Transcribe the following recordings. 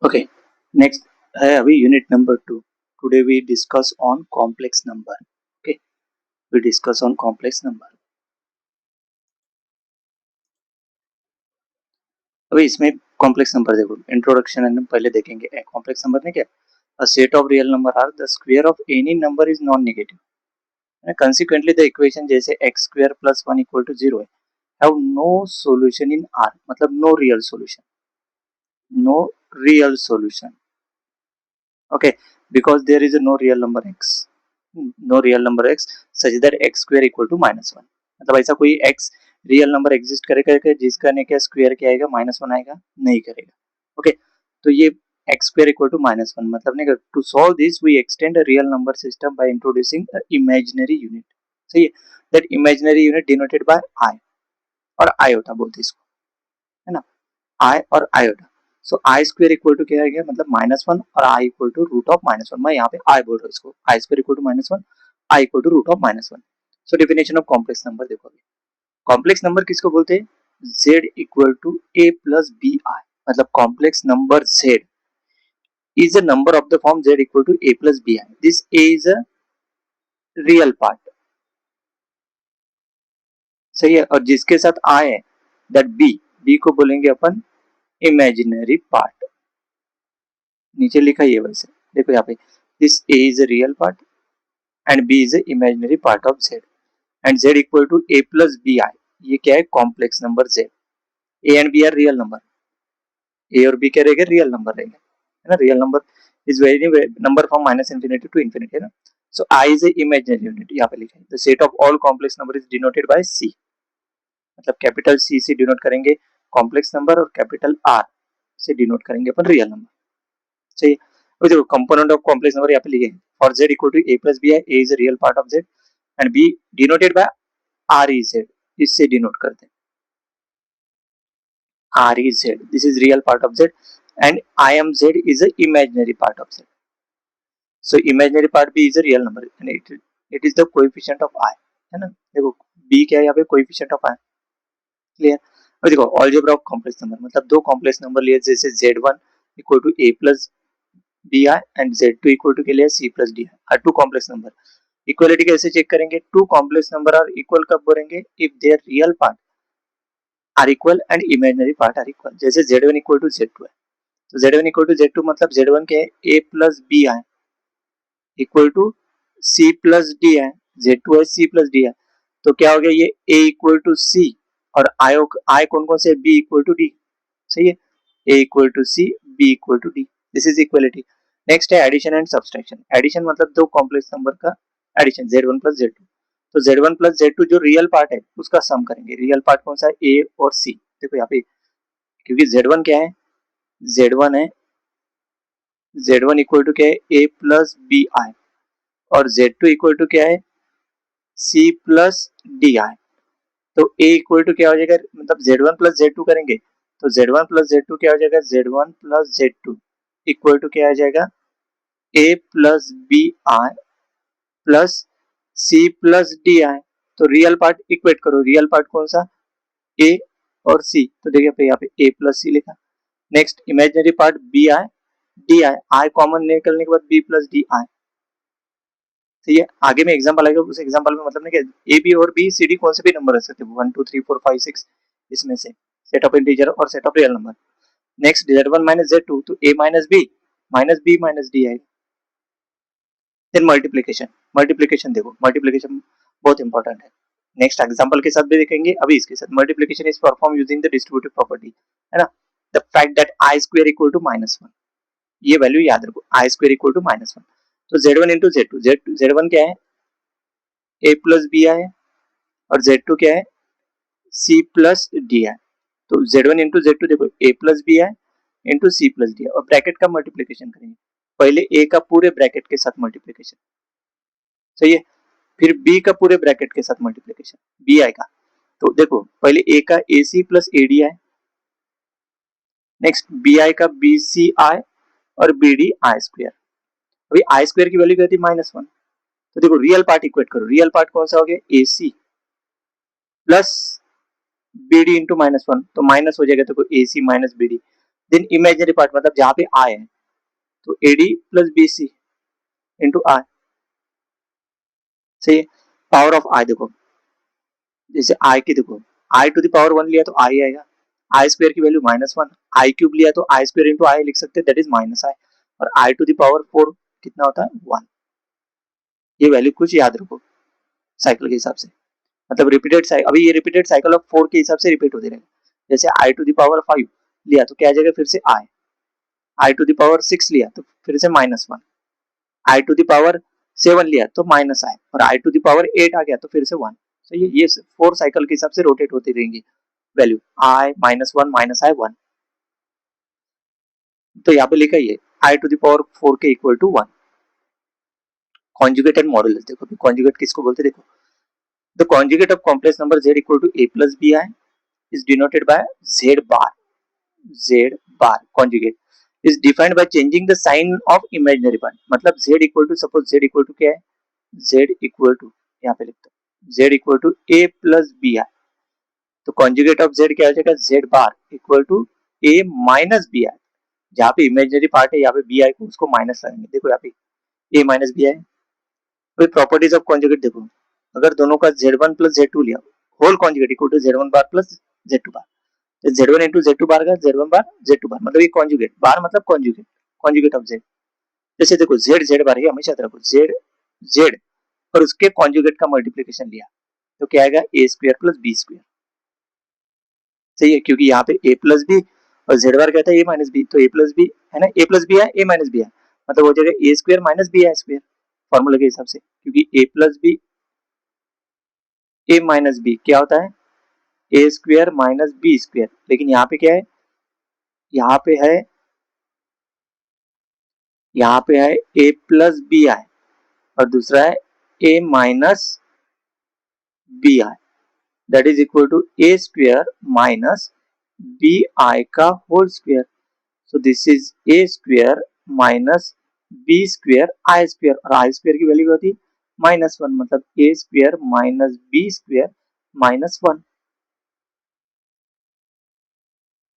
Okay, next है अभी unit number 2। Today we discuss on complex number. Okay, we discuss on complex number. अभी इसमें complex number देखो, introduction हम पहले देखेंगे। कॉम्प्लेक्स नंबर में क्या, a set of real number are the square of any number is non negative. Consequently the equation जैसे x square plus 1 equal to 0 है, have no solution in R, मतलब no real solution, no real solution. Okay, because there is a no real number x, no real number x such that x square equal to -1। मतलब ऐसा कोई x real number exist करेगा जिसका ने क्या square क्या आएगा, -1 आएगा, नहीं करेगा। ओके, तो ये x square equal to -1 मतलब नहीं। To solve this we extend a real number system by introducing a imaginary unit. सही है, that imaginary unit denoted by i और आयोटा बोलते हैं इसको, है ना, i और iota. So i square equal to क्या आ गया, मतलब -1 और i equal to root of -1। मैं यहाँ पे आई बोल रहा हूँ इसको, i square equal to -1, i equal to root of -1। So definition of complex number देखो, कॉम्प्लेक्स नंबर किसको बोलते हैं, z equal to a plus B i. मतलब complex number z is a number of the form z equal to a plus bi. This a is a real part, सही है, और जिसके साथ i है दैट b को बोलेंगे अपन imaginary part. नीचे लिखा है ये वैसे, देखो यहाँ पे this a is a real part and b is a imaginary part of z and z equal to a plus bi। ये क्या है, complex number z। a and b are real number, a और b क्या रहेगा, real number रहेगा, है ना। Real number is very number from minus infinity to infinity, है ना। So i is a imaginary unit, यहाँ पे लिखा है the set of all complex number is denoted by c। मतलब कैपिटल c से डिनोट करेंगे कॉम्प्लेक्स नंबर और कैपिटल r से डिनोट करेंगे अपन रियल नंबर। सही है, अब देखो कंपोनेंट ऑफ कॉम्प्लेक्स नंबर यहाँ पे लिखे for z equal to a plus B है, a is a real part of z and b denoted by r e z, इससे डिनोट करते हैं r e z, this is real part of z and I am z is a imaginary part of z. So imaginary part b is a real number and it is the coefficient of I, है ना। देखो b क्या है यहाँ पे, coefficient of I, clear. अब देखो algebra of complex number, मतलब दो कॉम्प्लेक्स नंबर लिए जैसे z1 equal to a plus B I and z2 equal to के लिए c plus D I are two complex number. Equality कैसे चेक करेंगे, two complex number are equal कब बोलेंगे, if their real part are equal and imaginary part are equal. जैसे z1 equal to z2 है, तो z1 equal to z2 मतलब z1 क्या है, a plus B I equal to c plus D I, z2 है c plus D I, तो क्या हो गया ये a इक्वल टू c और i कौन कौन से, b इक्वल टू d। सही है, a equal to c, b equal to d, this is equality. Next है एडिशन एंड सब्सट्रैक्शन। एडिशन मतलब दो कॉम्प्लेक्स नंबर का एडिशन, z1 प्लस z2। तो z1 प्लस z2 जो रियल पार्ट है उसका सम करेंगे। रियल पार्ट कौन सा है, a और c। देखो यहाँ पे क्योंकि z1 क्या है, z1 है, z1 इक्वल टू क्या है, a प्लस बी आई और z2 इक्वल टू क्या है, c प्लस डी आई। तो a इक्वल टू क्या हो जाएगा, मतलब z1 प्लस z2 करेंगे तो z1 प्लस z2 क्या हो जाएगा, z1 plus z2 equal to क्या आ जाएगा, a plus B I plus c plus D I. तो रियल पार्ट इक्वेट करो, रियल पार्ट कौन सा, a और c, तो देखिए यहाँ पे a प्लस c लिखा। Next imaginary part B I D I, I common निकलने के बाद b प्लस डी आई। तो ये आगे में एग्जांपल आएगा, उस एग्जांपल में मतलब नहीं कि ए बी और बी सी डी कौन से भी नंबर रख सकते हैं, 1 2 3 4 5 6 इसमें से, सेट ऑफ इंटीजर और set of real number. Next z1 minus z2 तो a minus b minus d आएगा। देन मल्टीप्लिकेशन, मल्टीप्लिकेशन देखो, मल्टीप्लिकेशन बहुत इंपॉर्टेंट है। नेक्स्ट एग्जांपल के साथ भी देखेंगे, अभी इसके साथ multiplication is perform using the distributive property, है ना। The fact that I square equal to -1, ये वैल्यू याद रखो, आई स्क्वायर इक्वल टू -1। तो z1 इंटू z2, z1 क्या है, a प्लस बी आई है और z2 क्या है, c प्लस डी आई। तो z1 इंटू z2 देखो a plus B I into c plus D I और ब्रैकेट का मल्टीप्लिकेशन करेंगे। पहले a का पूरे ब्रैकेट के साथ मल्टीप्लिकेशन, सही है, फिर b का पूरे ब्रैकेट के साथ मल्टीप्लिकेशन बी आई का। तो देखो पहले a का a c plus a d i, next b i का बी सी आई और बी डी आई स्क्वायर। अभी आई स्क्वायर की वैल्यू क्या थी, -1। तो देखो रियल पार्ट इक्वेट करो, रियल पार्ट कौन सा हो गया, a c plus b d into -1, तो माइनस हो जाएगा, देखो a c minus B d. Then imaginary part मतलब जहां पे आई है तो a d plus b c into i. सही है। पावर ऑफ आई देखो, जैसे आई की देखो आई टू द पावर 1 लिया तो आई आएगा, आई स्क्वायर की वैल्यू -1, आई क्यूब लिया तो आई स्क्वायर इंटू आई लिख सकते हैं, दैट इज माइनस आई, और आई टू द पावर 4 कितना होता है 1। ये वैल्यू कुछ याद रखो साइकिल के हिसाब से, मतलब रिपीटेड साइकिल, अभी ये रिपीटेड साइकिल ऑफ 4 के हिसाब से रिपीट होते रहेगा। जैसे आई टू द पावर 5 लिया तो क्या आ जाएगा फिर से आई टू द पावर 6 लिया तो फिर से -1, आई टू द पावर 7 लिया तो माइनस आई, और आई टू द पावर 8 आ गया तो फिर से 1। तो ये 4 साइकिल के हिसाब से रोटेट होती रहेंगी वैल्यू, आई -1 माइनस आई 1। तो यहाँ पे लिखा है आई टू द पावर 4 के equal to 1। Conjugate and modulus देखो, कॉन्जुगेट किसको बोलते हैं देखो, the conjugate of complex number z equal to a plus B I is denoted by z bar. z bar conjugate is defined by changing the sign of imaginary part, मतलब z equal to, suppose z equal to क्या है, z equal to यहाँ पे लिखता हूँ z equal to a plus B I, तो conjugate of z क्या हो जाएगा, z bar equal to a minus B I. जहाँ पे इमेजिनरी पार्ट है यहाँ पे बी आई को उसको माइनस लगाएंगे, देखो यहाँ पे a माइनस बी आई। फिर प्रॉपर्टीज ऑफ कॉन्जुगेट देखो, अगर दोनों का z1 प्लस z2 लिया, whole conjugate equal to z1 bar plus z2 bar, तो z1 इंटू z2 बार का z1 बार z2 बार, मतलब ये कॉन्जुगेट, बार मतलब कॉन्जुगेट, कॉन्जुगेट ऑफ z। जैसे देखो z बार है, हमेशा रखो z और उसके कॉन्जुगेट का मल्टीप्लीकेशन लिया तो क्या आएगा a square plus B square. सही है, क्योंकि यहाँ पे a प्लस बी और z बार कहता है a माइनस बी, तो a प्लस बी है ना, a प्लस बी है a माइनस बी है, मतलब हो जाएगा a square minus B I square formula के हिसाब से, क्योंकि a plus B a minus B क्या होता है a square minus B square, लेकिन यहाँ पे क्या है, यहाँ पे है a प्लस बी आई और दूसरा है a minus B i, that is equal to a square minus B i का whole square. So this is a square minus B square i square, और आई स्क्वायर की value होती है -1, मतलब a square minus B square -1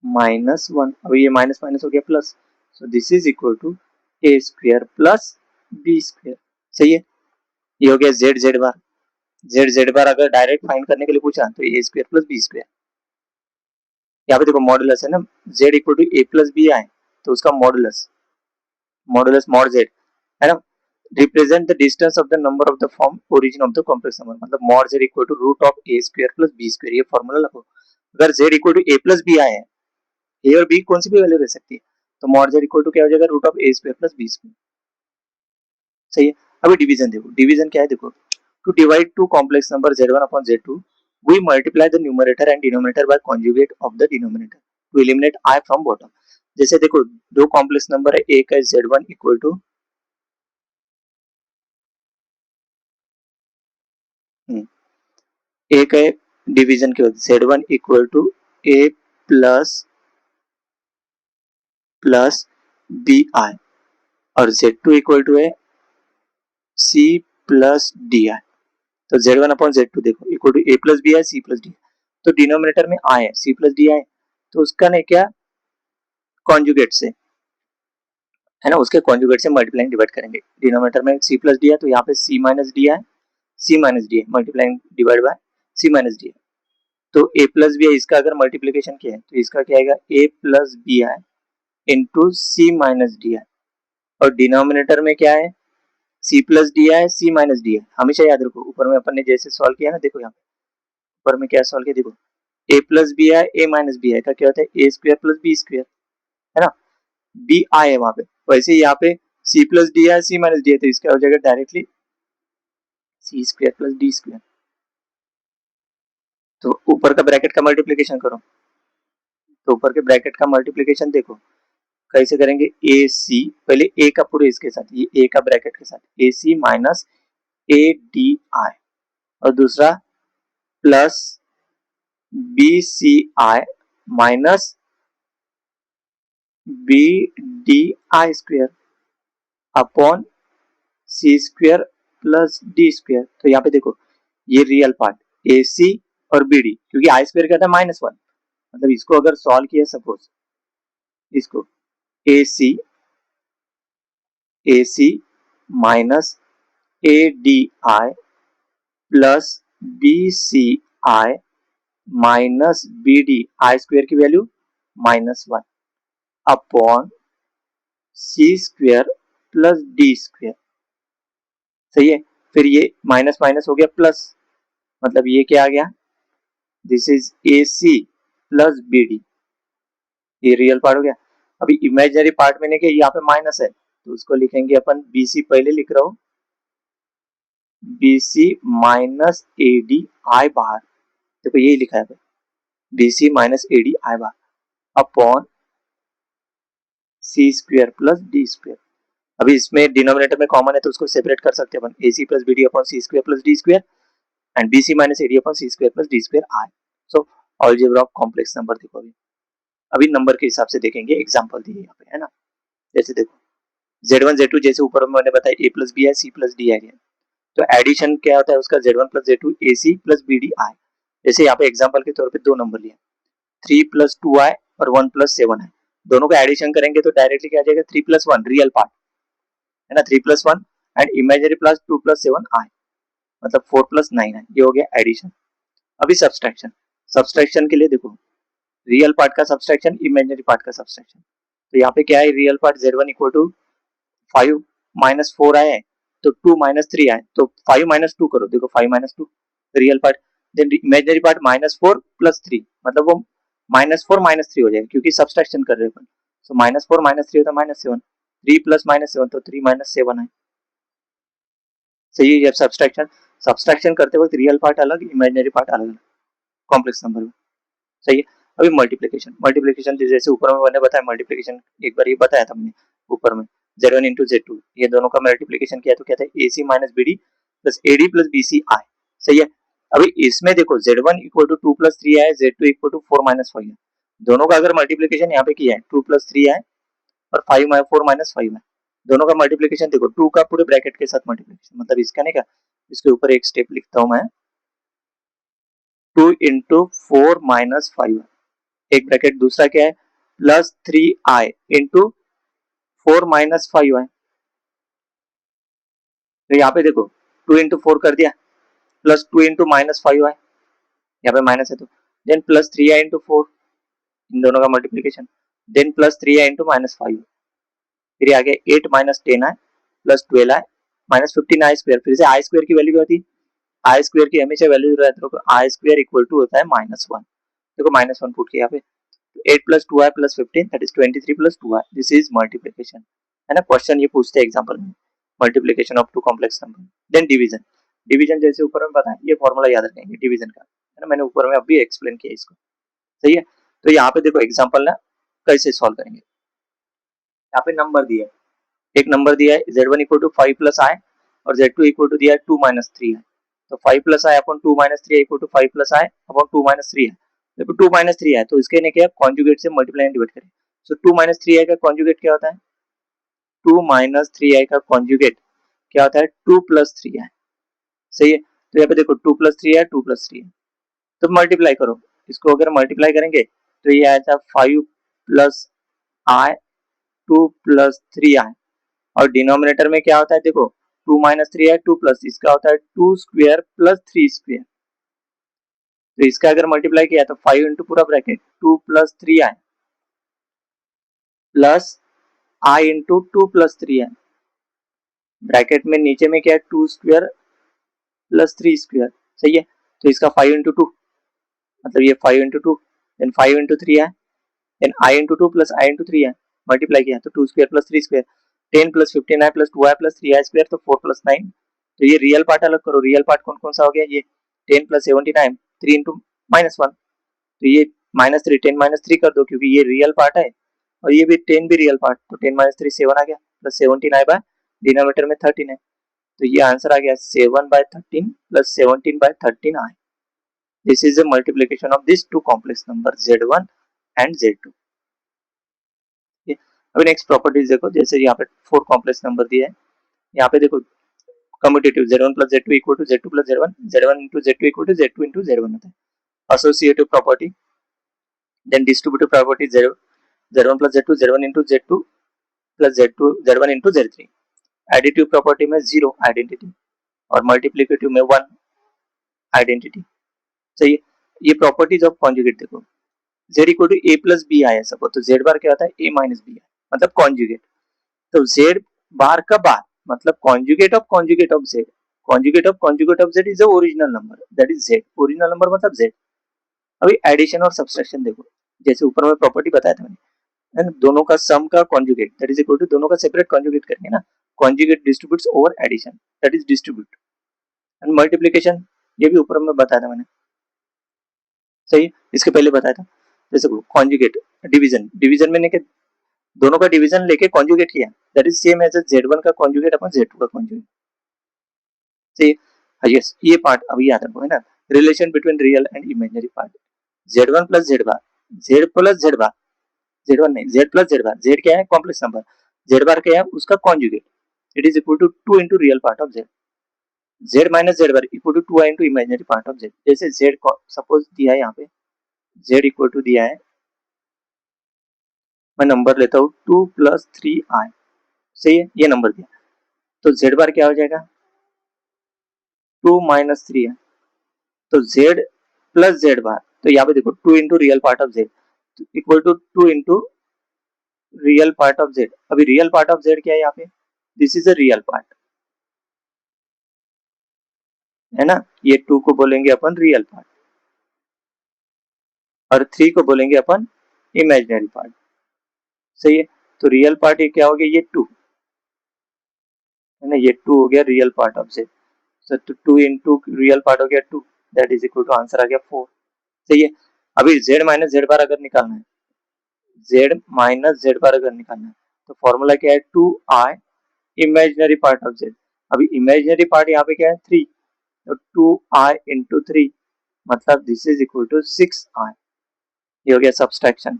-1, अब ये minus minus हो गया plus, so this is equal to a square plus B square. सही है, ये हो गया z बार। z बार अगर डायरेक्ट फाइंड करने के लिए पूछा तो a square plus B square. यहाँ पे देखो मॉडुलस है ना, z equal to a plus b i तो उसका मॉडुलस मॉडुलस मॉड z है ना, represent the distance of the number of the form origin of the complex number, मतलब mod z equal to root of a square plus b square, ये formula लगो। अगर z equal to a plus b i, a और b कौन सी भी value रह सकती है, तो मॉड z इक्वल टू क्या हो जाएगा, root of a square plus b square. सही है। अभी डिवीजन देखो, डिवीजन क्या है देखो, to divide two complex number z1 upon z2 we multiply the numerator and denominator by conjugate of the denominator to eliminate I from bottom। जैसे देखो दो कॉम्प्लेक्स नंबर है, एक है z1 इक्वल टू एक है डिवीजन के बाद z1 equal to a plus plus B I और z2 इक्वल टू है c प्लस डी आई। तो z1 अपॉन z2 देखो equal to a plus B I C plus D, तो denominator में आई है c प्लस डी आई, तो उसका ने क्या कॉन्जुगेट से है ना, उसके कॉन्जुगेट से मल्टीप्लाइंग डिवाइड करेंगे। डिनोमिनेटर में c प्लस डी है तो यहाँ पे c माइनस डी है, c माइनस डी है multiplying divide by c minus D है, तो a प्लस बी है इसका अगर मल्टीप्लीकेशन किया है तो इसका क्या आएगा a प्लस बी है इंटू सी माइनस डी है, और डिनोमिनेटर में क्या है c प्लस डी है c माइनस डी है। हमेशा याद रखो ऊपर में अपन ने जैसे सॉल्व किया ना, देखो यहाँ पे ऊपर में क्या सॉल्व किया देखो, a प्लस बी है a माइनस बी है का क्या होता है a square plus B square, है ना, बी आई है वहां पे, वैसे यहाँ पे सी प्लस डी है सी माइनस डी है तो इसका हो जाएगा डायरेक्टली सी स्क्वायर प्लस डी स्क्वायर। तो ऊपर का ब्रैकेट का मल्टीप्लीकेशन करो, तो ऊपर के ब्रैकेट का मल्टीप्लीकेशन देखो कैसे करेंगे, ए सी पहले ए का पूरे इसके साथ, ये ए का ब्रैकेट के साथ ए c minus A d I, और दूसरा plus B C I minus B D I square upon C square plus D square. तो यहाँ पे देखो ये रियल पार्ट ए सी और बी डी, क्योंकि आई स्क्वायर कहता है -1, मतलब इसको अगर सॉल्व किया सपोज इसको AC minus ADI plus BCI minus BD, आई स्क्वायर की value -1 upon C square plus D square. सही है। फिर ये माइनस माइनस हो गया प्लस, मतलब ये क्या आ गया, this is AC plus BD, ये रियल पार्ट हो गया। अभी इमेजिनरी पार्ट में क्या यहाँ पे माइनस है, तो उसको लिखेंगे अपन BC, पहले लिख रहा हूं BC माइनस ADI बाहर, देखो यही लिखा है BC माइनस ADI बाहर upon C square plus D square. अभी इसमें डिनोमिनेटर में कॉमन है तो उसको सेपरेट कर सकते हैं अपन, AC plus BD upon C square plus D square and BC minus AD upon C square plus D square I। So algebra of complex number देखो अभी नंबर के हिसाब से देखेंगे, एग्जांपल दिए यहाँ पे है ना। जैसे देखो Z1 Z2 जैसे ऊपर मैंने बताया A प्लस बी है, C प्लस डी है, तो एडिशन क्या होता है उसका Z1 plus Z2 AC plus BD I। जैसे यहाँ पे एग्जांपल के तौर पे दो नंबर लिए 3 प्लस 2I और 1 प्लस 7 है, दोनों का एडिशन करेंगे तो डायरेक्टली क्या आ जाएगा 3 प्लस 1 रियल पार्ट है ना, 3 plus 1 and imaginary plus 2 plus 7 I, मतलब 4 प्लस 9 है, ये हो गया एडिशन। अभी सब्सट्रैक्शन, सब्सट्रैक्शन के लिए देखो रियल पार्ट का सब्सट्रैक्शन, इमेजिनरी पार्ट का सब्सट्रैक्शन। तो यहाँ पे क्या है, real part Z1 equal to 5 minus 4 आए तो 2 माइनस 3 आए, तो 5 माइनस 2 करो, देखो 5 minus 2 real part, then imaginary part -4 plus 3, मतलब वो -4 -3 हो जाएगा क्योंकि सब्सट्रैक्शन कर रहे हैं। सो -4 -3 होता है -7, 3 प्लस -7 तो 3 -7 है। सही है। जब सब्सट्रैक्शन सब्सट्रैक्शन करते वक्त रियल पार्ट अलग, इमेजिनरी पार्ट अलग कॉम्प्लेक्स नंबर में। सही है। अभी मल्टीप्लिकेशन, मल्टीप्लिकेशन जैसे ऊपर में मैंने बताया, मल्टीप्लिकेशन एक बार ये बताया था हमने ऊपर में Z1 इंटू Z2, ये दोनों का मल्टीप्लिकेशन किया तो क्या था AC minus BD plus AD plus BCI। सही है। अभी इसमें देखो Z1 इक्वल टू 2 प्लस 3 है, Z2 इक्वल टू 4 माइनस 5 है, दोनों का अगर मल्टीप्लिकेशन यहाँ पे किया है 2 प्लस 3 है और 4 माइनस 5 है, दोनों का मल्टीप्लिकेशन देखो 2 का पूरे ब्रैकेट के साथ मल्टीप्लिकेशन, मतलब इसका नहीं क्या, इसके ऊपर एक स्टेप लिखता हूं मैं, 2 इंटू 4 माइनस 5 एक ब्रैकेट, दूसरा क्या है plus 3I into 4 minus 5I। तो यहाँ पे देखो 2 इंटू 4 कर दिया प्लस 2 इंटू माइनस 5I, यहाँ पे माइनस है तो देन प्लस 3I इंटू 4, इन दोनों का multiplication, then plus 3I into minus 5, फिर आगे 8 minus 10I plus 12I minus 15I square, फिर से आई स्क्वायर की वैल्यू क्या होती है, आई स्क्वायर की हमेशा वैल्यू रहती है, आई स्क्वायर इक्वल टू होता है -1, देखो -1 पुट किया यहाँ पे, 8 plus 2I plus 15 that is 23 plus 2I, this is multiplication है ना। क्वेश्चन ये पूछते हैं एग्जांपल में, multiplication of two complex number. Then division, division जैसे ऊपर में बताया, ये फॉर्मूला याद रखेंगे डिवीजन का है ना, मैंने ऊपर में अभी एक्सप्लेन किया इसको। सही है। तो यहाँ पे देखो एग्जांपल ना कैसे सॉल्व करेंगे, यहाँ पे नंबर दिया है, एक नंबर दिया है Z1 equal to 5 plus I और Z2 इक्वल टू दिया है 2 माइनस 3 है, तो 5 plus I upon 2 minus 3 equal to 5 plus I upon 2 minus 3 है, देखो 2 माइनस 3 है तो इसके ने क्या कॉन्जुगेट से मल्टीप्लाई एंड डिवाइड करें, सो 2 माइनस 3I का कॉन्जुगेट क्या होता है, 2 माइनस 3I का कॉन्जुगेट क्या होता है 2 प्लस 3I। सही है। तो यहाँ पे देखो 2 प्लस 3 है, 2 प्लस 3 है, तो मल्टीप्लाई करो, इसको अगर मल्टीप्लाई करेंगे तो ये आया था 5 प्लस I 2 प्लस 3I, और डिनोमिनेटर में क्या होता है देखो 2 माइनस 3 है 2 प्लस, इसका होता है 2 स्क्वायर प्लस 3 स्क्वायर, तो इसका अगर मल्टीप्लाई किया तो 5 इंटू पूरा bracket 2 plus 3I plus I into 2 plus 3I, bracket में नीचे में क्या है 2 स्क्वायर प्लस 3 स्क्वायर। सही है। तो इसका 5 इंटू 2, मतलब ये 5 into 2 then 5 into 3I then I into 2 plus I into 3I, multiply किया तो 2 square plus 3 square, 10 plus 15I plus 2I plus 3I square, तो 4 प्लस 9, तो ये रियल पार्ट अलग करो, रियल पार्ट कौन कौन सा हो गया, ये 10 प्लस 79 3 इंटू -1, तो ये -3 10 माइनस 3 कर दो क्योंकि ये रियल पार्ट है और ये भी 10 भी रियल पार्ट, तो 10 माइनस 3 7 आ गया प्लस 17I बाय डिनोमिनेटर में 13 है, तो ये आंसर आ गया 7/13 plus 17/13I। This is the multiplication of this two complex number Z1 and Z2। अभी नेक्स्ट प्रॉपर्टीज देखो, जैसे यहाँ पे 4 कॉम्प्लेक्स नंबर दिए हैं, यहाँ पे देखो commutative Z1 plus Z2 equal to Z2 plus Z1, Z1 into Z2 equal to Z2 into Z1 होता है। Associative property, then distributive property Z1 plus Z2 Z1 into Z2 plus Z2 Z1 into Z3। Additive property में 0 identity और multiplicative में 1 identity. सही है। ये properties of conjugate देखो, z equal to a plus B आया सपोज, तो z bar क्या होता है a माइनस बी, मतलब कॉन्जुगेट। तो z बार का बार मतलब conjugate of z, conjugate of z is the original number, that is z, original number मतलब z। अभी एडिशन और सब्सट्रैक्शन देखो, जैसे ऊपर में प्रॉपर्टी बताया था मैंने, दोनों का सम का conjugate that is equal to दोनों का सेपरेट कॉन्जुगेट करेंगे ना, conjugate distributes over addition that is distribute. And multiplication ये भी ऊपर में बताया था मैंने, सही है, इसके पहले बताया था। जैसे कॉन्जुगेट डिवीजन, डिवीजन में दोनों का डिवीजन लेके कॉन्जुगेट किया, that is same as z1 का कॉन्जुगेट अपन z2 का कॉन्जुगेट। सही है। यस, ये पार्ट अभी याद रखो है ना, relation between real and imaginary part. z1 plus z bar, z plus z bar, z1 नहीं, z plus z bar, z क्या है कॉम्प्लेक्स नंबर, z बार क्या है उसका conjugate, it is equal to 2 into real part of z, z minus z bar equal to 2 into imaginary part of z। जैसे z suppose दिया है यहाँ पे, z इक्वल टू दिया है, मैं नंबर लेता हूँ 2 plus 3i, सही है, ये नंबर दिया, तो z बार क्या हो जाएगा 2 minus 3i, तो z प्लस z बार, तो यहाँ पे देखो 2 into real part of z equal to 2 into real part of z। अभी रियल पार्ट ऑफ z क्या है यहाँ पे, this is a real part है ना, ये 2 को बोलेंगे अपन रियल पार्ट और 3 को बोलेंगे अपन इमेजिनरी पार्ट। सही है, तो रियल पार्ट ये क्या हो गया, ये 2 है ना, ये 2 हो गया real part of z, so 2 into real part हो गया 2, that is equal to answer आ गया 4। सही है। अभी z माइनस z बार अगर निकालना है, z माइनस z बार अगर निकालना है तो फॉर्मूला क्या है 2i imaginary part of z। अभी इमेजिनरी पार्ट यहाँ पे क्या है 3, तो 2i into 3 मतलब this is equal to 6i, ये हो गया सब्सट्रैक्शन।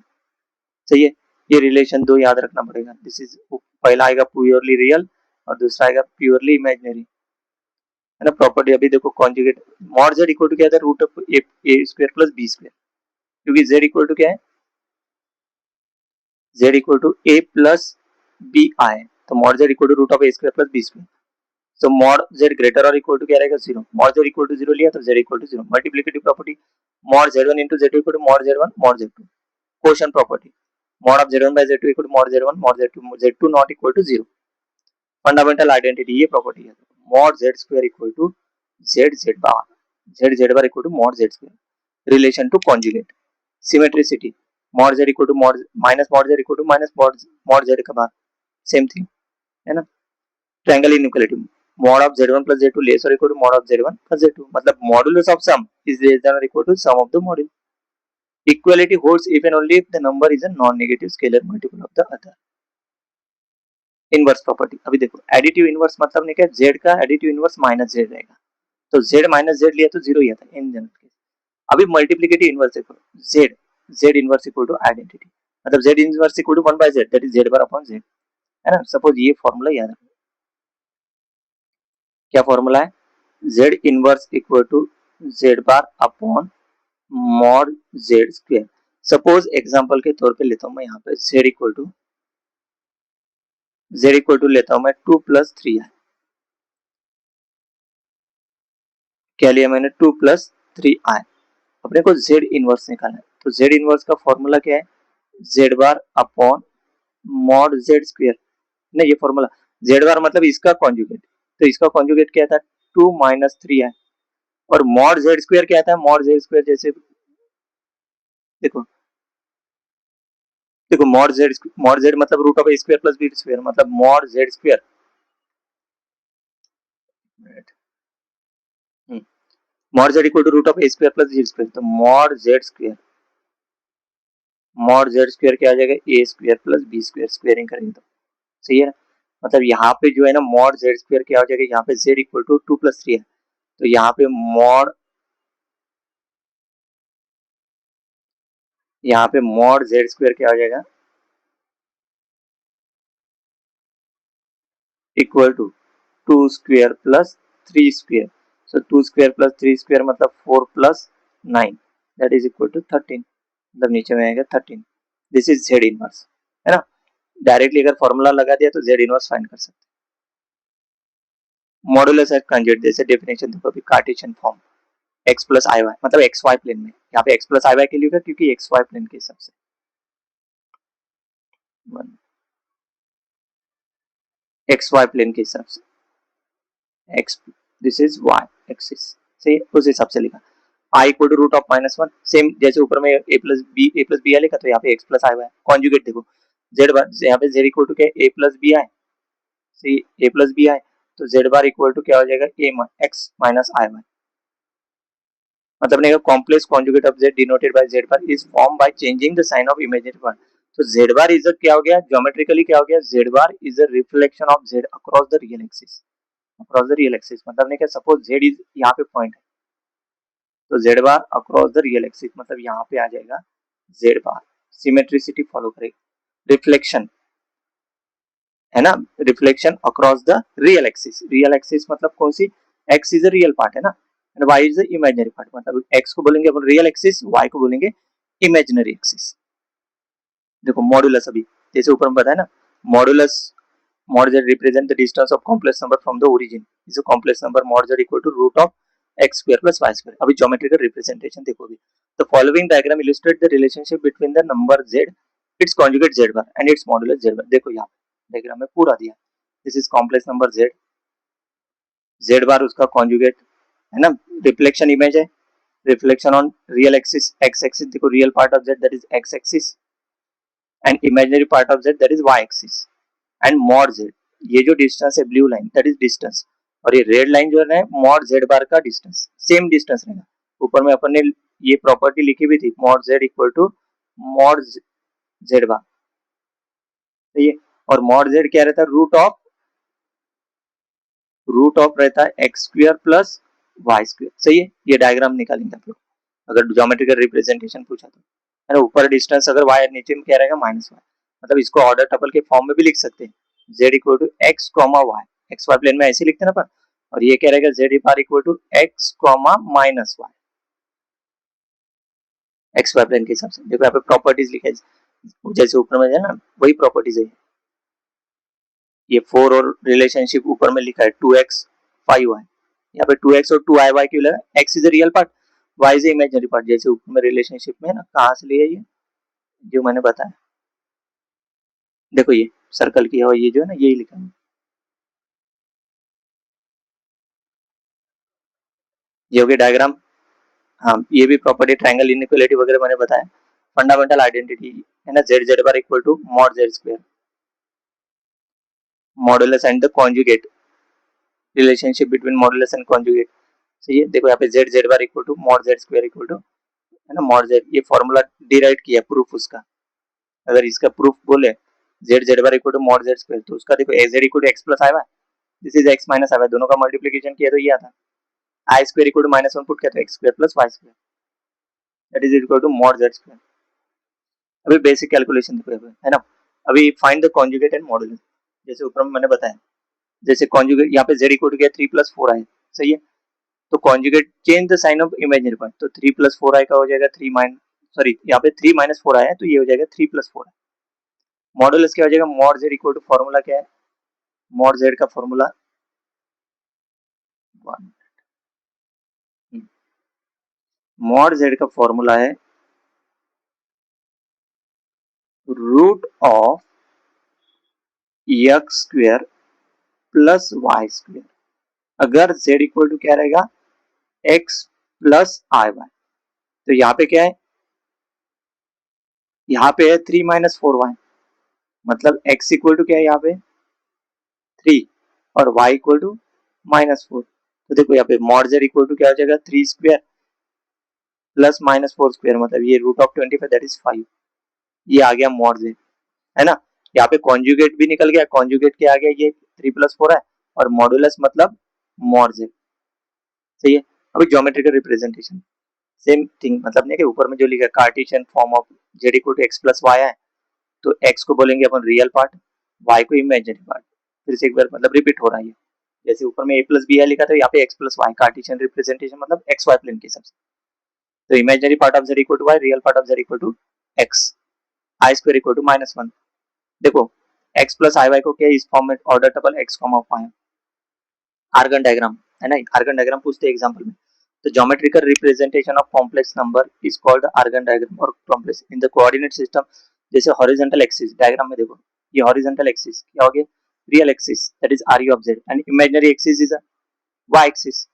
सही है, ये रिलेशन दो याद रखना पड़ेगा, दिस इज पहला आएगा प्योरली रियल और दूसरा आएगा प्योरली इमेजिनरी है ना। प्रॉपर्टी अभी देखो conjugate, mod z equal to क्या था root of a square plus b square, क्योंकि z इक्वल टू क्या है, z equal to a plus b आए, तो mod z equal to root of a square plus b square, so mod z greater और equal to क्या रहेगा 0, mod z equal to 0 लिया तो z equal to 0। Multiplicative property, mod z1 into z2 equal to mod z1 mod z2। Quotient property, mod of z1 by z2 equal to mod z1 mod z2, z2 not equal to 0। Fundamental identity ये property है, mod z square equal to z bar, z bar equal to mod z square. Relation to conjugate, symmetricity, mod z equal to mod minus mod z equal to minus mod z का बार, same thing है ना। Triangle inequality, mod of z1 plus z2 less or equal to mod of z1 plus z2, मतलब modulus of sum is less than or equal to sum of the module। Equality holds if and only if the number is a non-negative scalar multiple of the other। Inverse property, अभी देखो additive inverse मतलब नहीं क्या, z का additive inverse minus z रहेगा, तो z minus z लिया तो 0 ही आता है इन जनरल केस। अभी मल्टीप्लिकेटिव इनवर्स देखो, z inverse equal to identity, मतलब z inverse equal to 1 by z that is z bar upon z है ना। सपोज ये फॉर्मूला याद रखो, क्या फॉर्मूला है, z inverse equal to z bar upon mod z square. Suppose example के तौर पे लेता हूं मैं यहाँ पे z इक्वल टू लेता हूं मैं 2 plus 3i, क्या लिया मैंने 2 plus 3i। अपने को z इनवर्स निकालना है, तो z इनवर्स का फॉर्मूला क्या है, z bar upon mod z square ना, ये फॉर्मूला z बार मतलब इसका कॉन्जुगेट, तो इसका कॉन्जुगेट क्या था 2 minus 3i, और मॉड z स्क्वायर क्या था, मॉड z स्क्वायर जैसे देखो देखो मॉड z मतलब root of a square plus b square, मतलब mod z square, mod z equal to root of a square plus b square, तो mod z square क्या आ जाएगा a square plus b square, squaring करेंगे तो सही है ना। मतलब यहाँ पे जो है ना मॉड z स्क्वायर क्या हो जाएगा, यहाँ पे z इक्वल टू 2 plus 3 है, तो यहाँ पे मॉड z स्क्वायर क्या हो जाएगा equal to 2 square plus 3 square, so 2 square plus 3 square मतलब 4 plus 9 that is equal to 13, मतलब नीचे में आएगा 13। दिस इज जेड इनवर्स, है ना। डायरेक्टली अगर फॉर्मूला लगा दिया तो जेड इनवर्स फाइंड कर सकते हैं। मॉडुलस एट कंजुगेट, जैसे डेफिनेशन देखो अभी, Cartesian form x plus i y, मतलब एक्स वाई प्लेन में, यहाँ पे x प्लस आई वाई के लिए होगा क्योंकि एक्स वाई प्लेन के हिसाब से एक्स वाई प्लेन के हिसाब से x, this is y axis, सही है, उस हिसाब से लिखा। i equal to root of minus one, same जैसे ऊपर में a प्लस बी आई लिखा, तो यहाँ पे x plus i Y conjugate देखो z बार, यहाँ पे z इक्वल टू क्या a प्लस बी आई, सही, a प्लस बी आई, तो z बार इक्वल टू क्या हो जाएगा a x minus i y, मतलब नहीं, complex conjugate of z denoted by z bar is form by changing the sign of imaginary part. तो z bar is क्या हो गया, ज्योमेट्रिकली क्या हो गया, z bar is a reflection of z across the real axis, across the real axis, मतलब नहीं क्या, सपोज z इज यहाँ पे पॉइंट है, तो z bar across the real axis मतलब यहाँ पे आ जाएगा z बार, सिमेट्रिसिटी फॉलो करेगा, रिफ्लेक्शन है ना, reflection across the real axis मतलब कौन सी, x is a real part है ना, and y is the imaginary part, मतलब x को बोलेंगे अपन रियल एक्सिस, y को बोलेंगे इमेजिनरी एक्सिस। देखो मॉडुलस, अभी जैसे ऊपर में बताया ना, modulus mod z represent the distance of complex number from the origin is a complex number mod z equal to root of x square plus y square। अभी ज्योमेट्रिकल रिप्रेजेंटेशन देखो अभी, the following diagram illustrate the relationship between the number z, its conjugate z bar and its modulus z bar। देखो यहाँ diagram में पूरा दिया, this is complex number z, z bar उसका conjugate है ना, रिफ्लेक्शन इमेज है, reflection on real axis, x axis देखो, real part of z that is x axis and imaginary part of z that is y axis, and mod z, ये जो distance है blue line that is distance, और ये red line जो है mod z bar का distance, same distance रहेगा। ऊपर में अपन ने ये प्रॉपर्टी लिखी भी थी, mod z equal to mod z bar, सही है, और मॉड z क्या रहता है, रूट ऑफ रहता है x square plus y square, सही है। ये डायग्राम निकालेंगे आप लोग अगर ज्योमेट्रिकल रिप्रेजेंटेशन पूछा तो, है ना, ऊपर डिस्टेंस अगर y नीचे में क्या रहेगा माइनस वाई, मतलब इसको ऑर्डर टपल के फॉर्म में भी लिख सकते हैं, z equal to x comma y, x y plane में ऐसे लिखते हैं ना अपन, और ये क्या रहेगा z bar equal to x comma minus y, x y plane के हिसाब से। देखो यहाँ पे प्रॉपर्टीज लिखा है जैसे ऊपर में है ना, वही प्रॉपर्टीज है, ये 4 और रिलेशनशिप ऊपर में लिखा है 2x 5y, यहाँ पे 2x और 2i क्यों लगा, x is a real part, y is a imaginary part, जैसे ऊपर में रिलेशनशिप में है ना, कहाँ से लिया ये, जो मैंने बताया, देखो ये सर्कल किया हुआ, ये जो है ना यही लिखा है, ये हो गया डायग्राम। हाँ, ये भी प्रॉपर्टी ट्रायंगल इनइक्वालिटी वगैरह मैंने बताया, फंडामेंटल आइडेंटिटी है ना, z z bar equal to mod z square, modulus and the conjugate, relationship between modulus and conjugate, सही है। देखो यहाँ पे z z bar equal to mod z square equal to, है ना, मॉड जेड, ये फॉर्मूला डिराइव किया proof उसका, अगर इसका प्रूफ बोले z z bar equal to mod z square, तो उसका देखो z equal to x plus i y, this is x minus i y, दोनों का मल्टीप्लिकेशन किया तो ये आता, i square equal to minus one put किया तो x square plus y square that is equal to mod z square. अभी basic calculation देखो है ना, अभी find the conjugate and modulus, जैसे ऊपर में मैंने बताया, जैसे कॉन्जुगेट यहाँ पे जेड इक्वल टू क्या 3 प्लस 4 आई, सही है, तो conjugate change the sign of imaginary part, तो 3 प्लस 4 आई का हो जाएगा 3 माइनस, सॉरी यहाँ पे 3 माइनस 4 आया है तो ये हो जाएगा 3 प्लस 4 आई। मॉडुलस क्या हो जाएगा, mod z equal to formula क्या है, मॉड जेड का फॉर्मूला मॉड जेड का फॉर्मूला है root of x square plus y square, अगर जेड इक्वल टू क्या रहेगा एक्स प्लस आई वाई, तो यहाँ पे क्या है, यहाँ पे है 3 माइनस 4y, मतलब x इक्वल टू क्या है यहाँ पे 3 और y इक्वल टू माइनस 4, तो देखो यहाँ पे मॉड जेड इक्वल टू क्या हो जाएगा 3 स्क्वायर प्लस माइनस 4 स्क्वायर, मतलब ये रूट ऑफ 25 दैट इज 5, ये आ गया मॉड जेड, है ना। यहाँ पे कॉन्जुगेट भी निकल गया, कॉन्जुगेट क्या आ गया, ये 3 प्लस 4 है, और मॉडुलस मतलब मॉड जेड, सही है। अभी ज्योमेट्रिकल रिप्रेजेंटेशन सेम थिंग, मतलब नहीं कि ऊपर में जो लिखा है cartesian form of z equal to x plus y है, तो x को बोलेंगे अपन रियल पार्ट, y को इमेजिनरी पार्ट, फिर से एक बार मतलब रिपीट हो रहा है, जैसे ऊपर में a प्लस बी है लिखा था, यहाँ पे x plus y, cartesian representation मतलब एक्स वाई प्लेन के हिसाब से, तो imaginary part of z equal to y, real part of z equal to x, i square equal to -1। देखो x प्लस आई वाई को क्या इस फॉर्म में order table x comma y, Argand diagram है ना, आर्गन डायग्राम पूछते हैं example में। तो geometrical representation of complex number is called Argand diagram और complex in the coordinate system. जैसे हॉरिजॉन्टल एक्सिस डायग्राम में देखो, ये हॉरिजॉन्टल एक्सिस क्या हो गया, real axis that is R U of z, and imaginary axis is y axis.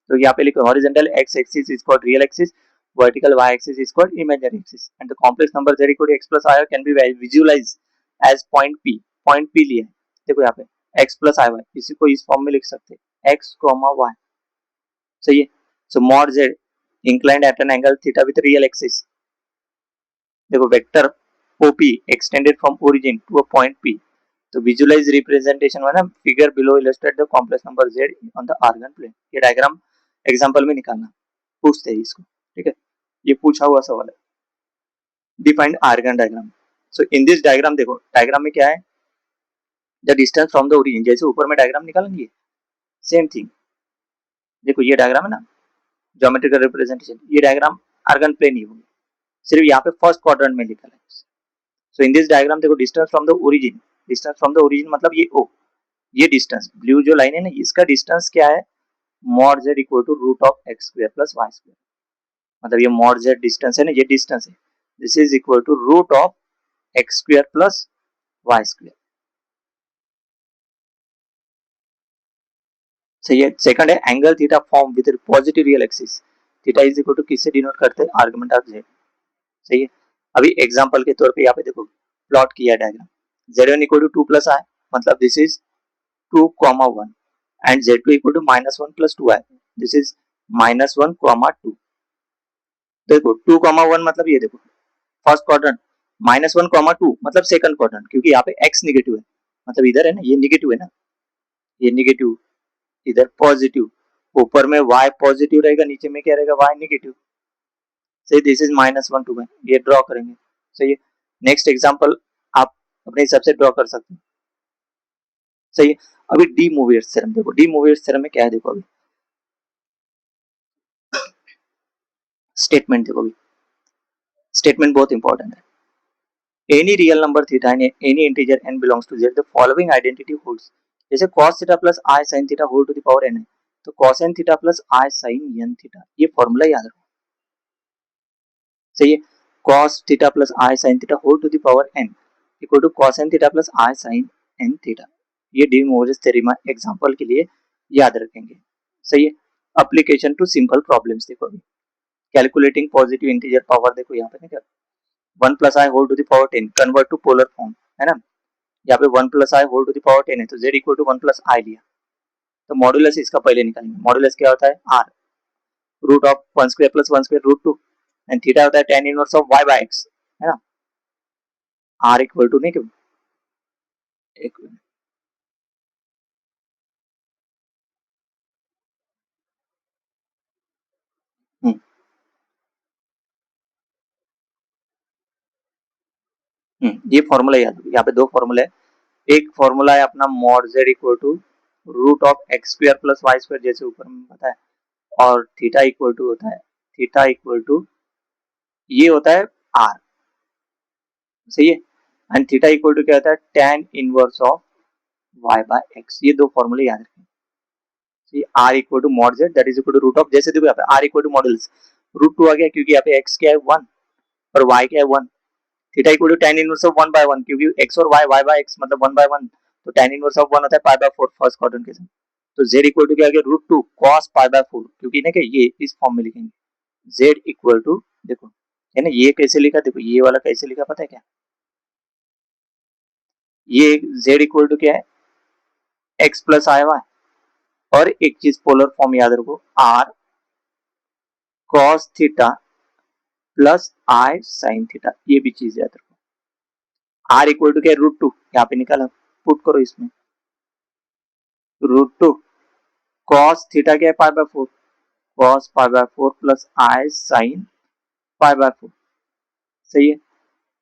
तो यहाँ पे लिखो horizontal x axis is called real axis, vertical y axis is called imaginary axis, and the complex number z equal to x plus i can be visualized as point p। point p लिया है, देखो यहाँ पे x plus i y, इसी को इस form में लिख सकते हैं x, y। सही है। सो mod z inclined at an angle theta with real axis। देखो vector OP extended from origin to a point P। तो विजुअलाइज रिप्रेजेंटेशन है ना, figure below illustrate the complex number z on the Argand plane. ये diagram example में निकालना, पूछते हैं इसको, ठीक है, ये पूछा हुआ सवाल है। Defined Argand diagram. So in this diagram देखो, डायग्राम में क्या है, the distance from the origin, जैसे ऊपर में डायग्राम निकालेंगे सेम थिंग। देखो ये डायग्राम है ना, ज्योमेट्रिकल रिप्रेजेंटेशन, ये डायग्राम आर्गन प्लेन ही होगी, सिर्फ यहाँ पे फर्स्ट क्वाड्रेंट में लिखा है। सो इन दिस डायग्राम देखो distance from the origin, distance from the origin मतलब ये ओ, ये डिस्टेंस ब्लू जो लाइन है ना, इसका डिस्टेंस क्या है, mod z equal to root of x square plus y square. मतलब ये mod z डिस्टेंस है ना, ये डिस्टेंस है, this is equal to root of x square plus y square. सही है। सेकंड है angle theta form with positive real axis, theta is equal to किससे डिनोट करते हैं, आर्गुमेंट ऑफ z। सही है। अभी एग्जांपल के तौर पे यहाँ पे देखो प्लॉट किया diagram, z1 equal to 2 plus i, मतलब this is 2, 1 and z2 equal to -1 plus 2i, this is -1, 2। देखो 2, 1 मतलब ये देखो फर्स्ट क्वाड्रेंट, -1, 2 मतलब सेकंड क्वाड्रेंट, क्योंकि यहाँ पे x निगेटिव है, मतलब इधर है ना, ये निगेटिव है ना, ये निगेटिव, इधर पॉजिटिव, ऊपर में y पॉजिटिव रहेगा, नीचे में क्या रहेगा, y निगेटिव। सही, दिस इज -1, 2, ये ड्रॉ करेंगे। सही है। नेक्स्ट एग्जांपल आप अपने हिसाब से ड्रॉ कर सकते हैं। सही है। अभी डी मूवियर्स थ्योरम देखो, डी मूवियर्स थ्योरम में क्या है देखो, अभी स्टेटमेंट देखो, अभी स्टेटमेंट बहुत इंपॉर्टेंट है। any real number theta and any integer n belongs to z, the following identity holds। जैसे cos theta plus I sin theta whole to the power n है, तो cos n theta plus I sin n theta, ये formula याद रखो। सही है। cos theta plus I sin theta whole to the power n equal to cos n theta plus I sin n theta, ये de Moivre theorem example के लिए याद रखेंगे। सही है। एप्लीकेशन टू सिंपल प्रॉब्लम्स देखो, अभी कैलकुलेटिंग पॉजिटिव इंटीजर पावर, देखो यहाँ पे क्या 1 plus i whole to the power 10 convert to polar form है ना, यहाँ पे 1 plus i whole to the power 10 है, तो z equal to 1 plus i लिया, तो मॉड्यूलस इसका पहले निकालेंगे। मॉड्यूलस क्या होता है, r root of 1 square plus 1 square root 2, and theta होता है tan inverse of y by x है ना, r इक्वल टू नहीं, क्यों एक ये फॉर्मूला याद है, यहाँ पे दो फॉर्मूला है, एक फॉर्मूला है अपना mod z equal to root of x square plus y square, जैसे ऊपर में बताया, और थीटा इक्वल टू होता है, थीटा इक्वल टू ये होता है r। सही है। एंड थीटा इक्वल टू क्या होता है, tan inverse of y by x, ये दो फॉर्मूले याद रखें। r equal to mod z that is equal to root of, जैसे देखो यहाँ पे r equal to modulus root 2 आ गया, क्योंकि यहाँ पे x क्या है 1 और y क्या है 1। Theta equal to tan inverse of 1 by 1, क्योंकि x और y बाय x मतलब 1 बाय 1, तो tan इनवर्स ऑफ 1 होता है पाई बाय 4 फर्स्ट क्वाड्रेंट के साथ। तो z इक्वल टू क्या आ गया रूट 2 cos पाई बाय 4, क्योंकि ना ये इस फॉर्म में लिखेंगे, z इक्वल टू देखो है ना, ये कैसे लिखा, देखो ये वाला कैसे लिखा पता है क्या, ये z इक्वल टू क्या है x प्लस आई वाई, और एक चीज पोलर फॉर्म याद रखो, r cos theta plus i sin theta, ये भी चीज याद रखो। r इक्वल टू क्या है रूट 2, यहाँ पे निकाला, पुट करो इसमें, रूट 2 cos थीटा क्या है पाई by 4, cos pi by 4 plus i sin pi by 4। सही है।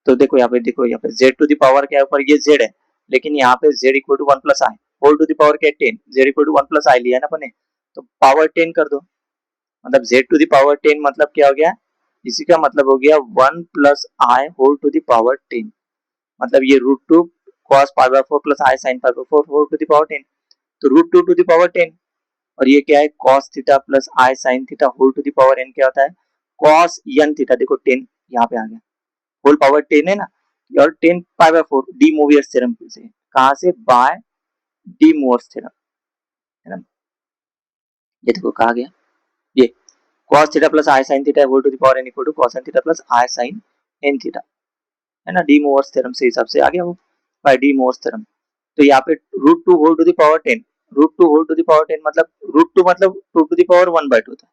तो देखो यहाँ पे, देखो यहाँ पे z टू द पावर क्या है ऊपर, ये z है, लेकिन यहाँ पे z equal to 1 plus i whole to the power क्या है 10, z equal to 1 plus i लिया है ना अपने, तो पावर 10 कर दो, मतलब z टू द पावर 10 मतलब क्या हो गया इसी का मतलब हो गया 1 plus i whole to the power 10, मतलब ये √2 cos pi by 4 plus i sine pi by 4 whole to the power 10, तो √2 टू द पावर 10, और ये क्या है cos theta plus i sine theta whole to the power n क्या होता है cos n थीटा, देखो 10 यहाँ पे आ गया, होल पावर 10 है ना, और 10 पाई बाय 4 डी मूवियर्स थ्योरम से, कहाँ से, बाय डी मूवियर्स थ्योरम, है ना, ये देखो कहा गया, ये cos theta plus i sine theta whole to the power n equal to cos n theta plus i sine n theta, है ना, डी मूवर्स थ्योरम से हिसाब से आ गया वो, बाय डी मूवर्स थ्योरम। तो यहाँ पे √2 whole to the power 10, √2 whole to the power 10 मतलब √2 मतलब 2 टू द पावर 1/2 था,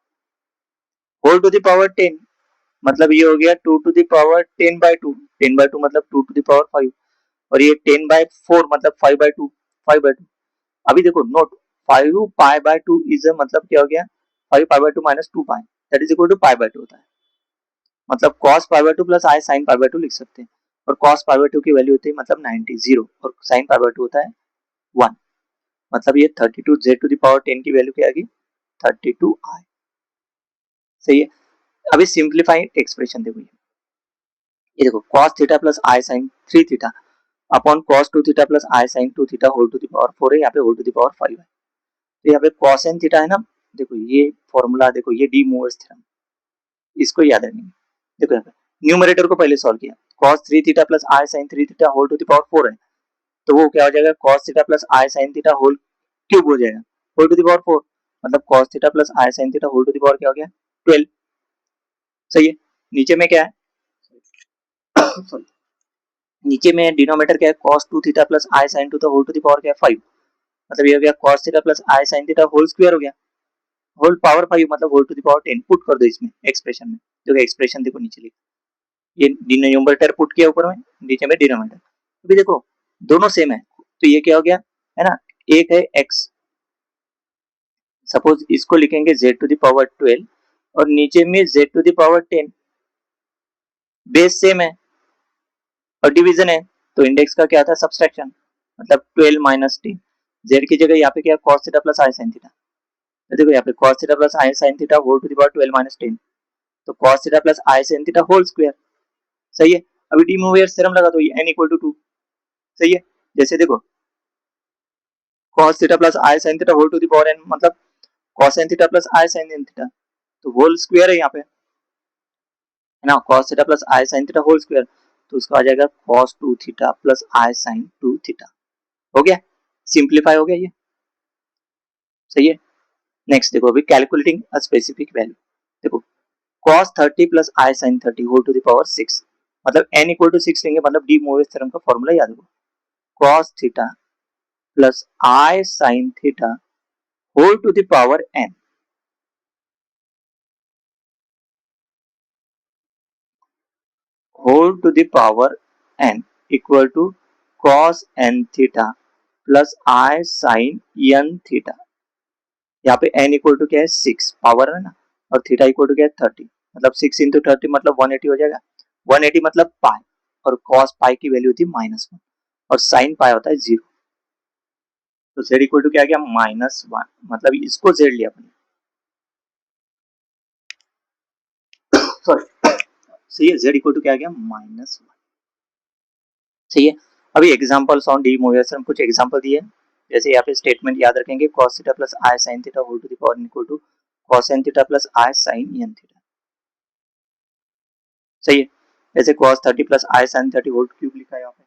होल टू द पावर 10 मतलब ये हो गया 2 टू द पावर 10/2, 10/2 मतलब 2 टू द पावर 5, और ये 10/4 मतलब 5/2, 5/2। अभी देखो नोट, 5 पाई बाय 2 इज मतलब क्या हो गया, 5 pi by 2 minus 2 pi, that is equal to pi by 2 होता है, मतलब cos pi by 2 plus i sine pi by 2 लिख सकते हैं, और cos पाई बाय 2 की वैल्यू होती है मतलब 90 0, और sin पाई बाय 2 होता है 1, मतलब ये 32 z टू द पावर 10 की वैल्यू क्या आ गई 32 i, सही है। अभी सिंप्लीफाइड एक्सप्रेशन देखो, ये देखो cos theta plus i sine 3 theta upon cos 2 theta plus i sine 2 theta whole to the power 4 है, यहाँ पे होल टू द पावर 5 है, तो यहाँ पे cos n थीटा है ना, देखो ये फॉर्मूला, देखो ये डी मूवर्स थ्योरम, इसको याद रखेंगे, देखो यहाँ पे न्यूमरेटर को पहले सॉल्व किया, cos 3 theta plus i sine 3 theta whole to the power 4 है, तो वो क्या हो जाएगा cos theta plus i sine theta whole cube हो जाएगा, होल टू द पावर 4, मतलब cos theta plus i sine theta whole to the power क्या हो गया 12, सही है। नीचे में क्या है नीचे में डिनोमिनेटर क्या है cos 2 theta plus i sine 2 whole to the power क्या है 5, मतलब ये हो गया cos theta plus i sine theta whole square हो गया, होल पावर 5 मतलब whole to the power 10, put कर दो इसमें एक्सप्रेशन में, देखो एक्सप्रेशन देखो नीचे लिखा, ये न्यूमरेटर पुट किया ऊपर में, नीचे में डिनोमिनेटर, अभी देखो दोनों सेम है, तो ये क्या हो गया, है ना, एक है x, सपोज इसको लिखेंगे z टू द पावर 12, और नीचे में z to the power 10, base same है और डिवीजन है, तो इंडेक्स का क्या था सब्सट्रैक्शन, मतलब 12 माइनस 10, z की जगह यहाँ पे क्या cos theta plus i sine theta, तो देखो यहाँ पे cos theta plus i sine theta whole to the power 12 minus 10, तो cos theta plus i sine theta whole square, सही है। अभी डी मूवियर्स थ्योरम लगा दो, n इक्वल टू 2, सही है। जैसे देखो cos theta plus i sine theta whole to the power n मतलब cos n theta plus i sine n theta, तो होल स्क्वायर है यहाँ पे, है ना, cos theta plus i sine theta whole square, तो उसका आ जाएगा cos 2 theta plus i sine 2 theta, हो गया, सिंप्लीफाई हो गया ये, सही है। नेक्स्ट देखो अभी कैलकुलेटिंग अ स्पेसिफिक वैल्यू, देखो cos 30 plus i sine 30 whole to the power 6, मतलब n इक्वल टू 6 लेंगे, मतलब डी मूवियर्स थ्योरम का फॉर्मूला याद रखो, cos theta plus i sine theta whole to the power n, whole to the power n equal to cos n theta plus i sine n theta, यहाँ पे n equal to क्या है 6 power है ना, और थीटा इक्वल टू क्या है 30, मतलब 6 इंटू 30 मतलब 180 हो जाएगा, 180 मतलब पाई, और cos पाई की वैल्यू होती है -1, और साइन पाई होता है 0, तो z इक्वल टू क्या आ गया -1, मतलब इसको z लिया अपने, सॉरी सही है, z इक्वल टू क्या आ गया -1, सही है। अभी एग्जांपल्स ऑन डी मूवियर्स हम कुछ एग्जांपल दिए, जैसे यहाँ पे स्टेटमेंट याद रखेंगे cos theta plus i sine theta whole to the power equal to cos n theta plus i sine n theta, सही है। जैसे cos 30 plus i sine 30 whole cube लिखा है यहाँ पे,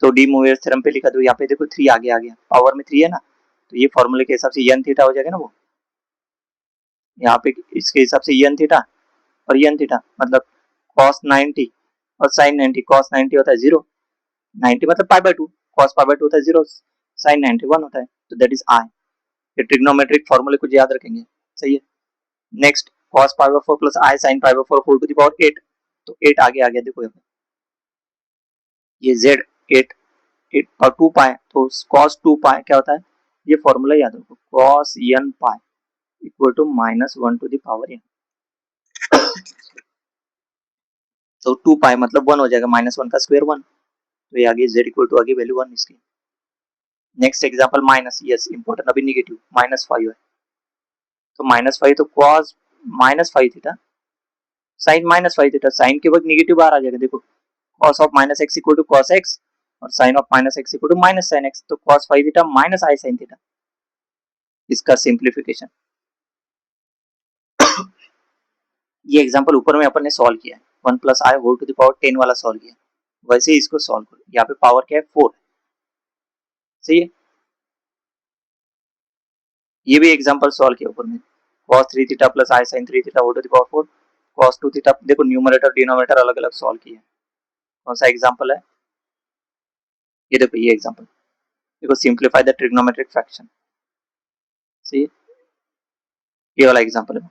तो डी मूवियर्स थ्योरम पे लिखा, तो यहाँ पे देखो 3 आगे आ गया, पावर में 3 है ना, तो ये फॉर्मूले के हिसाब से n थीटा हो जाएगा ना, वो यहाँ पे इसके हिसाब से n थीटा और n थीटा, मतलब cos 90 और sin 90, cos 90 होता है 0, 90 मतलब पाई बाय 2, cos पाई बाय 2 होता है 0, sin 90 1 होता है, तो दैट इज i, ये ट्रिग्नोमेट्रिक फॉर्मूले कुछ याद रखेंगे, सही है। Next cos pi by 4 plus i sin pi by 4 whole to the power 8, तो 8 आगे आ गया, देखो यहाँ पे ये z 8 8 और 2 पाई, तो cos 2 पाई क्या होता है, ये फॉर्मूला याद रखो, cos n pi equal to -1 to the power n, तो 2 पाई मतलब 1 हो जाएगा, -1 का स्क्वायर 1, तो ये आगे z इक्वल टू आगे वैल्यू 1 इसकी। Next example minus, yes important, अभी नेगेटिव -5 है, तो -5 तो cos -5 theta sine minus five theta, sine के वक्त निगेटिव बाहर आ जाएगा, देखो cos of minus x equal to cos x और sine of minus x equal to minus sine x, तो cos five theta minus i sine theta, इसका simplification. ये एग्जांपल ऊपर में अपन ने सॉल्व किया है, 1 plus i whole to the power 10 वाला सॉल्व किया, वैसे ही इसको सॉल्व करो, यहाँ पे पावर क्या है 4 है, सही है। ये भी एग्जांपल सॉल्व किया ऊपर में, cos 3 theta plus i sin 3 theta whole to the power 4, cos 2 theta, देखो न्यूमरेटर डिनोमिनेटर अलग अलग सॉल्व किया। कौन सा एग्जांपल है, ये देखो ये एग्जांपल, देखो सिंप्लीफाई द ट्रिग्नोमेट्रिक फ्रैक्शन, सही है, ये वाला एग्जांपल है।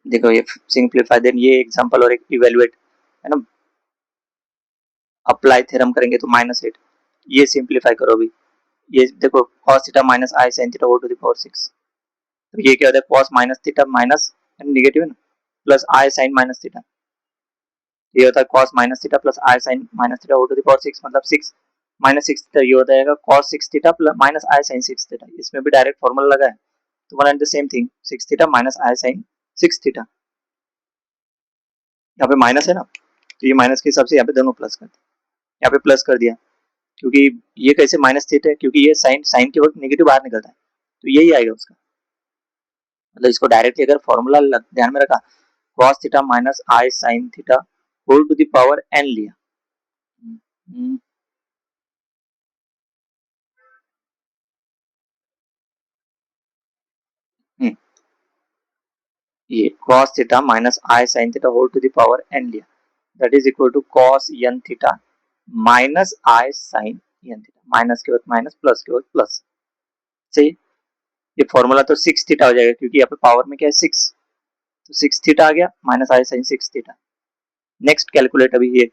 देखो ये सिंप्लीफाई, देन ये एग्जांपल और एक इवैल्यूएट, है ना, अप्लाई थ्योरम करेंगे तो -8, ये सिंप्लीफाई करो अभी, ये देखो cos theta minus i sin theta whole to the power 6, तो ये क्या होता है cos minus theta minus negative है ना, plus i sin minus theta, ये होता है cos minus theta plus i sin minus theta whole to the power 6, मतलब 6 माइनस 6 थीटा, ये हो जाएगा cos 6 theta plus minus i sin 6 theta, इसमें भी डायरेक्ट फॉर्मूला लगा है, तो one and the same thing, 6 theta minus i sin 6 theta, यहाँ पे माइनस है ना, तो ये माइनस के हिसाब से यहाँ पे दोनों प्लस कर दिया, यहाँ पे प्लस कर दिया, क्योंकि ये कैसे माइनस थीटा है, क्योंकि ये साइन साइन के वक्त नेगेटिव बाहर निकलता है, तो यही आएगा उसका, मतलब इसको डायरेक्टली अगर फॉर्मूला ध्यान में रखा, cos theta minus i sin theta whole to the power n लिया, ये cos theta minus i sin theta whole to the power n लिया, that is equal to cos n theta minus i sin n theta, minus के वक्त minus plus के वक्त plus, सही, ये formula तो 6 थीटा हो जाएगा, क्योंकि यहाँ पे पावर में क्या है 6, तो 6 थीटा आ गया minus i sin 6 theta. Next calculate, अभी ये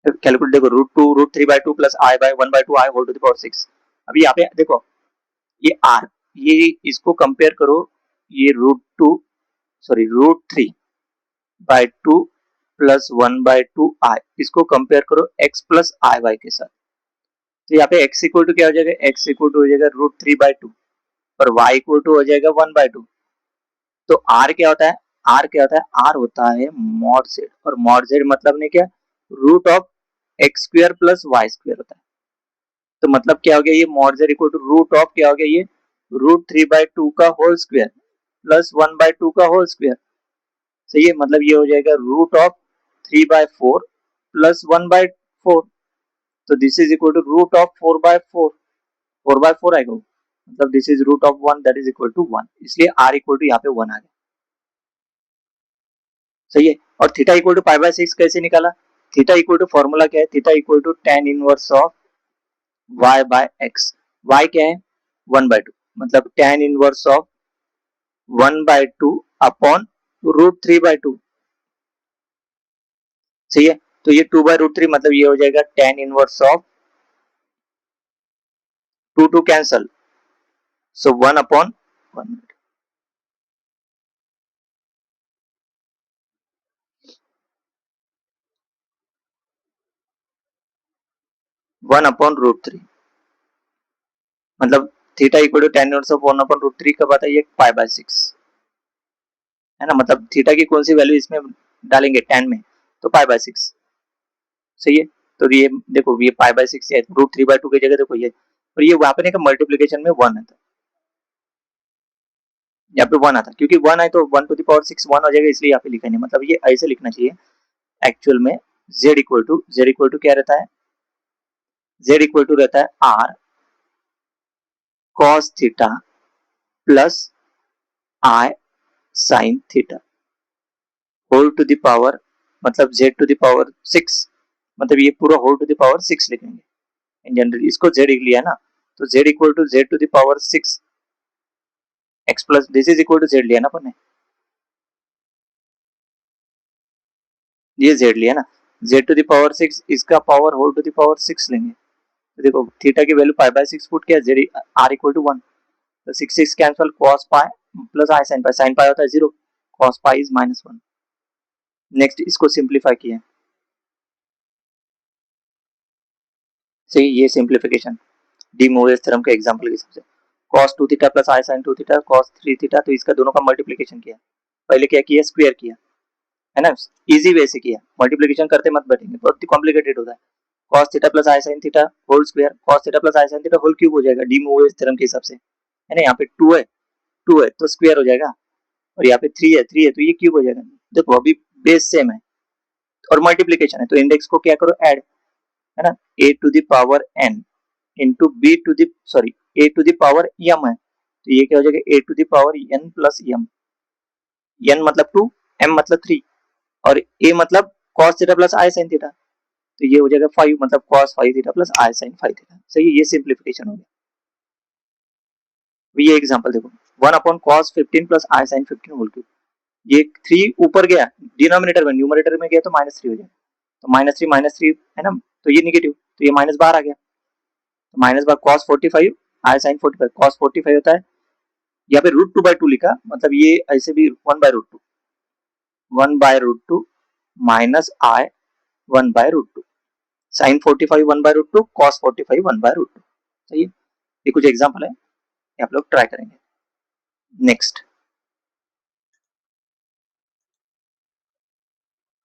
कैलकुलेट, देखो √2 √3/2 plus i/1/2 i whole to the power 6, अभी यहाँ पे देखो ये r, ये इसको कंपेयर करो, ये √2 सॉरी √3/2 प्लस 1/2 आई, इसको कंपेयर करो x प्लस आई वाई के साथ, तो यहाँ पे x इक्वल टू क्या हो जाएगा, x इक्वल टू हो जाएगा √3/2 और y इक्वल टू हो जाएगा 1/2, तो r क्या होता है, r क्या होता है, r होता है मॉड z, और मॉड z मतलब ने क्या, root of x square plus y square होता है, तो मतलब क्या हो गया, ये mod z equal to root of क्या हो गया, ये √3/2 का होल स्क्वायर प्लस 1/2 का होल स्क्वायर, सही है, मतलब ये हो जाएगा रूट ऑफ 3/4 प्लस 1/4, तो this is equal to root of 4/4, 4/4 आएगा, मतलब this is root of 1 that is equal to 1, इसलिए r इक्वल टू यहाँ पे 1 आ गया, सही है। और थीटा इक्वल टू π/6 कैसे निकाला, थीटा इक्वल टू फॉर्मूला क्या है, theta equal to tan inverse of y by x, y क्या है 1/2, मतलब tan इनवर्स ऑफ 1/2 अपॉन √3/2, सही है, तो ये 2/√3, मतलब ये हो जाएगा tan inverse of 2 cancel, so 1/1, 1/√3, मतलब theta equal to tan inverse of 1/√3 कब आता है, ये π/6 है ना, मतलब थीटा की कौन सी वैल्यू इसमें डालेंगे tan में, तो π/6, सही है, तो ये देखो ये π/6 है, √3/2 की जगह देखो ये, और ये वहां पे मल्टीप्लीकेशन में 1 आता है, यहाँ पे 1 आता, क्योंकि 1 है तो 1 टू द पावर 6 1 हो जाएगा, इसलिए यहाँ पे लिखा नहीं, मतलब ये ऐसे लिखना चाहिए, एक्चुअल में z इक्वल टू क्या रहता है, z इक्वल टू रहता है r cos theta plus i sin theta whole to the power, मतलब z टू द पावर 6, मतलब ये पूरा होल टू द पावर 6 लिखेंगे इन जनरल, इसको z लिया ना, तो z equal to z to the power 6 x plus this is equal to z लिया ना अपन ने, ये z लिया ना, z टू द पावर 6, इसका power whole to the power 6 लेंगे, तो देखो थीटा की वैल्यू π/6 पुट किया, z r इक्वल टू 1, तो 6 cancel, cos pi plus i sin pi होता है 0, cos पाई इज -1, नेक्स्ट इसको सिंप्लीफाई किया, सही, ये सिंप्लीफिकेशन, डी मोयर्स थ्योरम के एग्जांपल के हिसाब से cos 2 theta plus i sin 2 theta cos 3 theta, तो इसका दोनों का मल्टीप्लिकेशन किया, पहले क्या किया स्क्वायर किया, है ना, इजी वे से किया, मल्टीप्लिकेशन करते मत बैठेंगे, बहुत ही कॉम्प्लिकेटेड होता है। cos theta plus i sin theta whole square, cos theta plus i sin theta whole cube हो जाएगा डी मोयर्स थ्योरम के हिसाब से, है ना। यहाँ पे 2 है तो स्क्वायर हो जाएगा, और यहाँ पे 3 है तो ये क्यूब हो जाएगा। देखो अभी बेस सेम है और मल्टीप्लिकेशन है, तो इंडेक्स को क्या करो ऐड, है ना, a to the power n into b to the sorry a to the power m है, तो ये क्या हो जाएगा a to the power n plus m, n मतलब 2, m मतलब 3, और a मतलब cos theta plus i sin theta, तो ये हो जाएगा 5 मतलब cos 5 theta plus i sin 5 theta. सही है, ये सिंप्लीफिकेशन हो गया। ये एग्जांपल देखो 1 upon cos 15 plus i sin 15 whole cube, ये 3 ऊपर गया डिनोमिनेटर में, न्यूमरेटर में गया तो -3 हो जाएगा, तो -3 है ना, तो ये निगेटिव, तो ये माइनस बाहर आ गया, तो minus bar cos 45 i sin 45, cos 45 होता है, यहाँ पे √2/2 लिखा, मतलब ये ऐसे भी 1/√2, 1/√2 माइनस i 1/√2, sin 45 1/√2, cos 45 1/√2। सही है, ये कुछ एग्जांपल है, आप लोग ट्राई करेंगे। नेक्स्ट